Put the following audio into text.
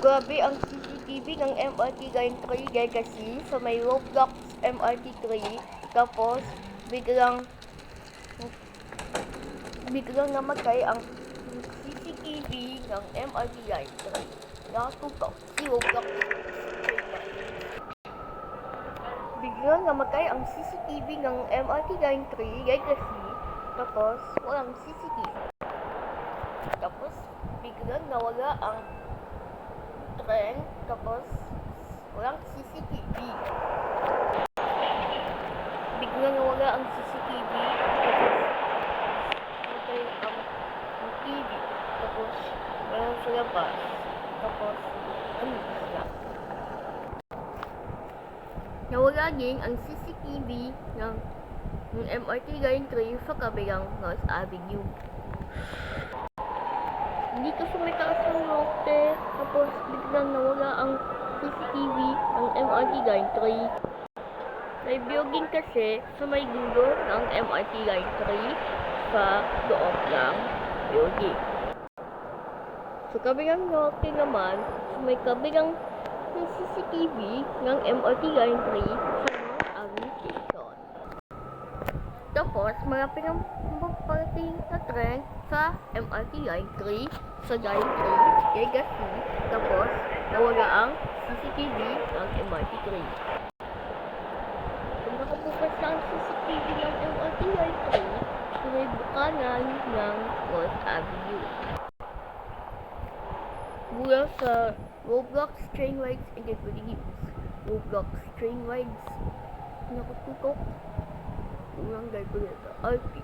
Grabe ang CCTV ng MRT Line 3 Legacy sa may Roblox MRT 3. Tapos, biglang namatay ang CCTV ng MRT Line 3. Nakatutok si Roblox. Biglang namatay ang CCTV ng MRT Line 3 Legacy. Tapos, walang CCTV. Tapos, biglang nawala ang tren. Tapos, walang CCTV. Biglang nawala ang CCTV. Tapos, namatay ang TV. Tapos, walang sa labas. Tapos, ano sila? Nawala din ang CCTV ng MRT Line 3 sa kabilang North Avenue. Dito sa may taas ng norte, tapos biglang nawala ang CCTV ng MRT Line 3. May building kasi sa may dulo ng MRT Line 3 sa loob ng building. Sa kabilang norte naman, sa may kabilang ng CCTV ng MRT Line 3 sa North Avenue Station. Tapos, marami ng parating na tren sa MRT Line 3 sa Line 3 Legacy. Tapos, nawala ang CCTV ng MRT 3. Kung nakabukas na ang CCTV ng MRT Line 3, may bukanan ng North Avenue. Mula sa Roblox Train Rides and Activities. Roblox Train Rides. Nakatutok. Ulang gagawin sa RP.